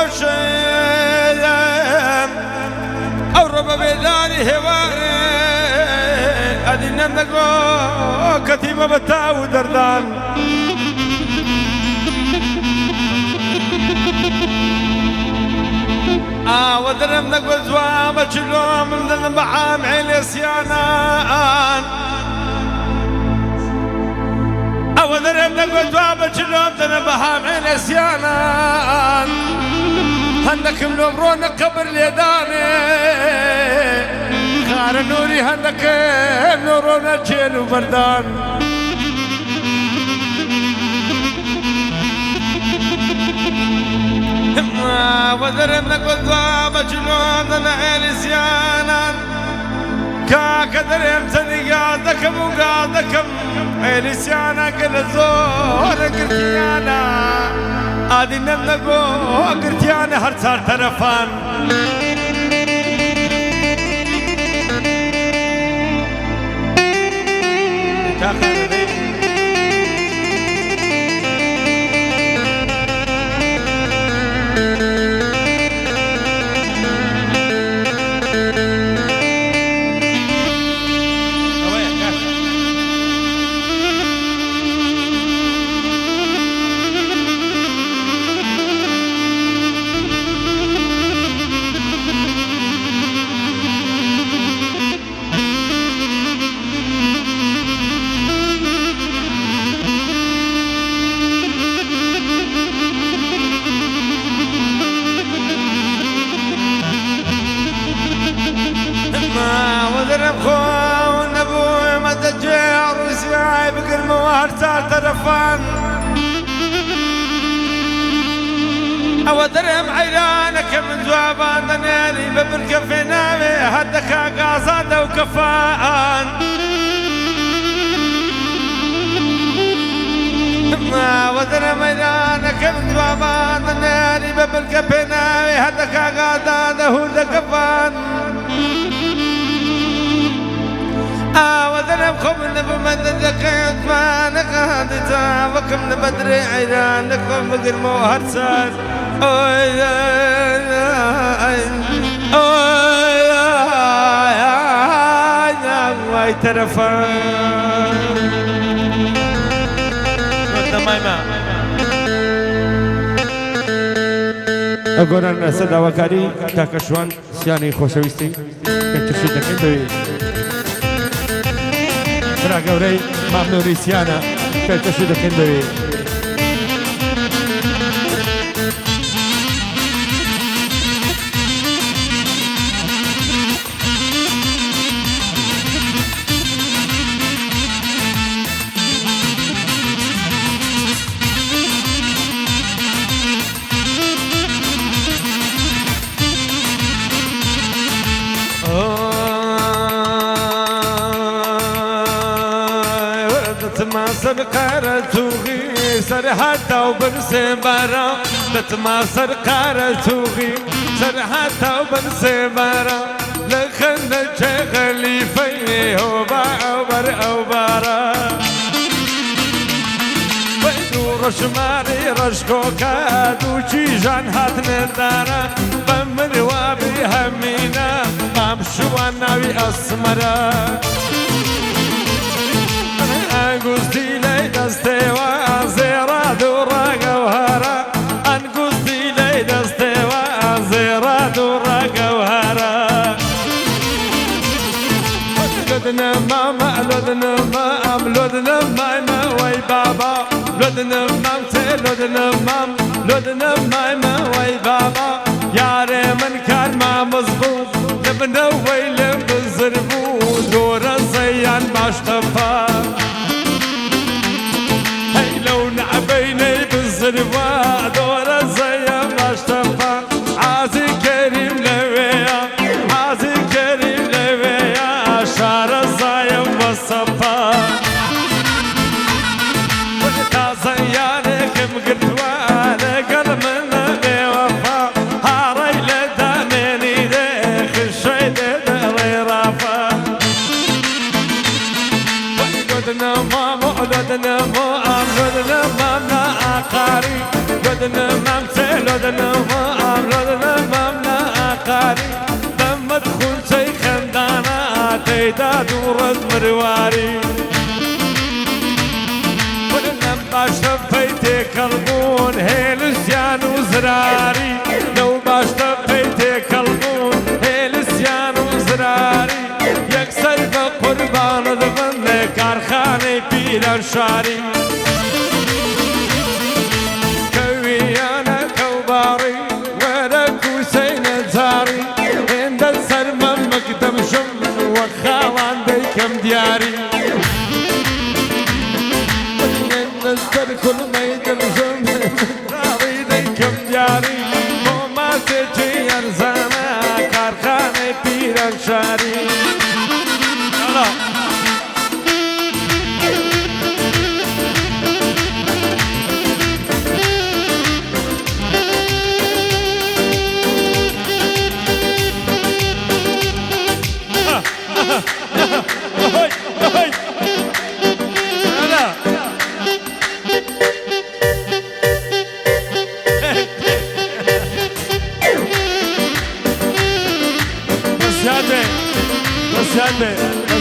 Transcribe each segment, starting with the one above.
وشيم أو ربا بيداني هواري أدي نمدقو كتيبة بتاو دردان ودرم نقو زوام أجلوم من بحام عيلي سيانان ودرم نقو زوام أجلوم من بحام عيلي سيانان هندك ملومرون قبر ليداني خار نوري هندك ملومرون أجيل وبردان ودرم نقو زوام أجلوم من عيلي سيانان كدرم تنقادكم وقادكم عيلي سيانا كل زور قرتيانا آدي نمنقو قرتيانا هر صار طرفان خون ابوي ما تجيع روسياي بقر موار صار طرفان او درهم عيرانك من زوابان دنيالي ببركة في نامي هدك قاصد وكفان ودرهم عيرانك من زوابان دنيالي ببركة في نامي هدك قاصد وكفان وذنب خبن بمدد لقيت ما نقاد تافكم نبدري عيرانكم بقر موهر سار اوي اوي ترفان اقول صدا وكاري تاكشوان سياني خوشويستي كنت شو دقيقة برا قوري ممنوني سيانا كنت شو دقيقة سرقار توغي سرحتا وبنسي برا تتماصر قار توغي سرحتا وبنسي برا لخن شغلي فيه وبر أو برا ويدو رشماري رشكو كادو جان هات ندارا بمن وابي همينا امشوانا بي اسمرا أنقصدي لي دستوا زيرا دورا جوهرا أنقصدي لي دستوا زيرا دورا جوهرا لدنا ماما لدنا مام لدنا ماما وي بابا لدنا مام لدنا مام لدنا ماما وي بابا ياري من كان ما مزبوط لبنا ويلم بالزربو دورا زيان باشتفا عبيني بالزربا دورة زي ما اشتفى عازي كريم لويا عازي كريم لويا شارة زي والصفا وقتا زياني كم قلتواني قلب من بوفا هاري لدانيني ديخ الشي دي رافا لدنا مام لدنا مام لدنا مام لا أقاري لدنا مام لدنا مام لدنا مام لا أقاري لما تكون شيخ دانا تيدا دورد مرواري ولنا باش فيتي قلبون هيلسيان وزراري لو باش فيتي قلبون هيلسيان وزراري يكسر بقربان ذبن كارخاني بيران شاري كويانا كوباري وركو سين زاري عند السرمة مقدم شم وخالان بيكم دياري نستر كل ما يدرسون راضي بيكم دياري وما تجي يرزانا كارخاني بيران شاري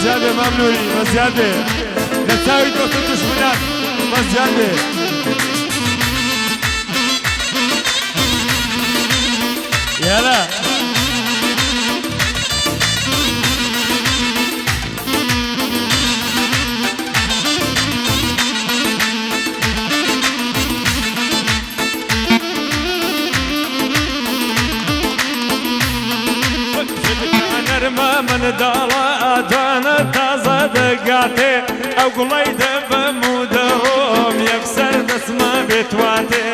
زيادة ممنوعي زيادة نساوي دوستو دشمنات زيادة يلا من دالا جانا تازه دقاتي او قليد بمودهم يكسر دسمه بتواتي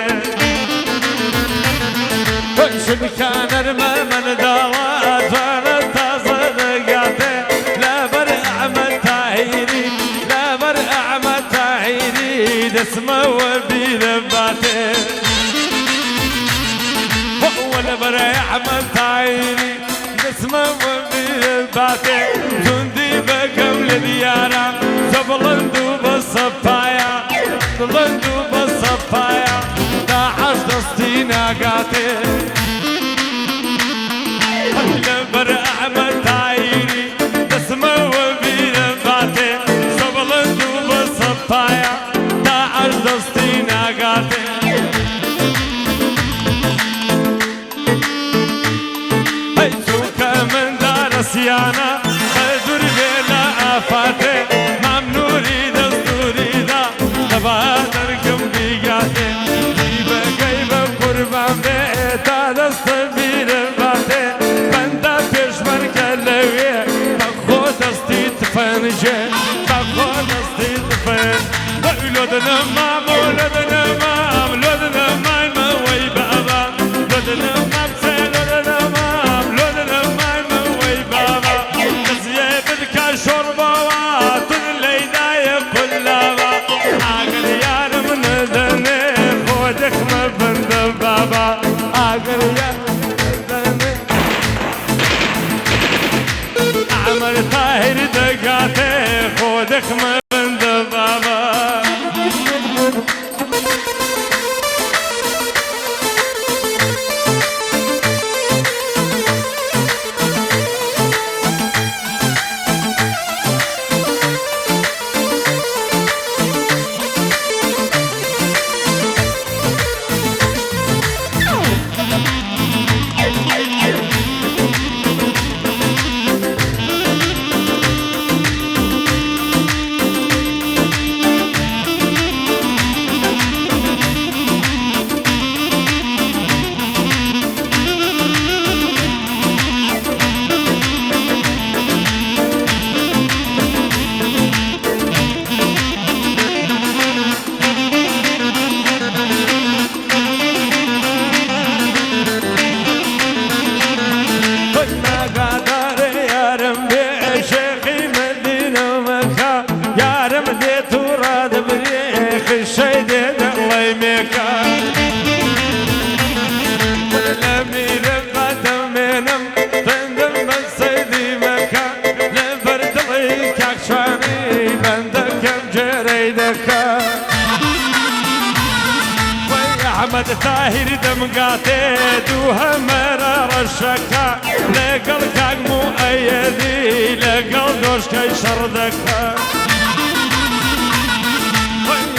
شبكان ارمى من دالا جانا تازه دقاتي لا بر اعمى تاهيري لا بر اعمى تاهيري دسمه وبيلباتي ولا بر اعمى تاهيري دسمه باتي جندي بقول ديارا زبلندو بالصفايا زبلندو بالصفايا داعش دستينا قاتي لبر اعمل تايري دسمه وبين باتي زبلندو بالصفايا داعش دستينا قاتي سيانا خزور بلا آفاته ممنوری دستوری دا نبادر کم بیگاته دیبه گیبه قربان به تا دست بیره باته بنده پیشمر کلویه بخو دستی تفنجه بخو دستی تفن لدنم مام لدنم مام لدنم مام وی بابا لدنم مام سه لدنم مام لدنم مام شربة واتن ليداي كلها عقل يار من ذني خودك ما بند بابا عقل يار من ذني عمر طاهر دقاتي خودك ما بند بابا أحمد تاهر دمقاتي دوها مرار الشكا لقل كاق مؤيدي لقل دوش كي شردكا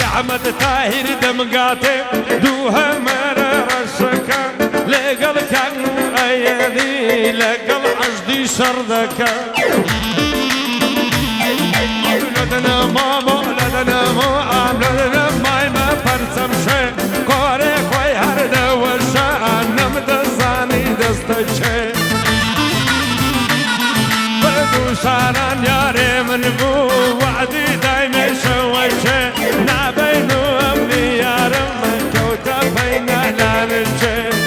أحمد تاهر دمقاتي دوها مرار الشكا لقل كاق مؤيدي لقل عجدي شردكا لدنا ماما لدنا مام لدنا ماي ما فرسم شي كوري خوي هرده وشان نمدزاني دستشي بدو شاران ياري من بو وعدي دايما شويشي نابينو أمي يارم من كوتا بينا لانشي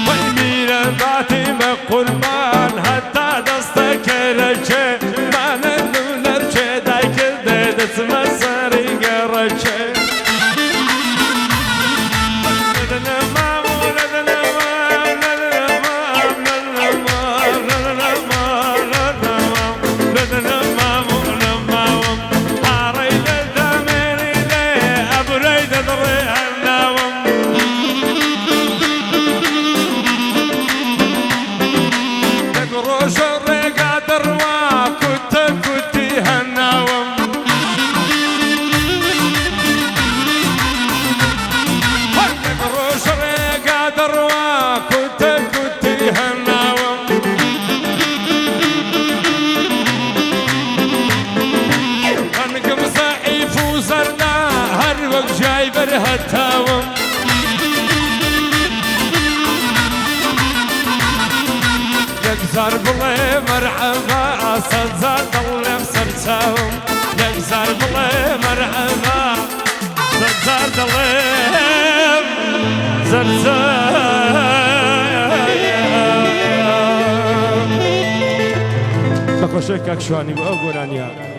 ويمير ذاتي بقربان حتى دستك لشي اسمه ساري قرشي لدنا مام ولدنا مام لدنا مام لدنا مام لدنا مام لدنا مام لدنا مام حاري للدميري لي أبريد ضري النوم تقروش الرقا دروا كنتي هالنوم هالتاوم يكسر بلي مرحبا صدزار ضلم سرساوم يكسر بلي مرحبا صدزار ضلم سرساوم بخوشك اكشواني واغورانيا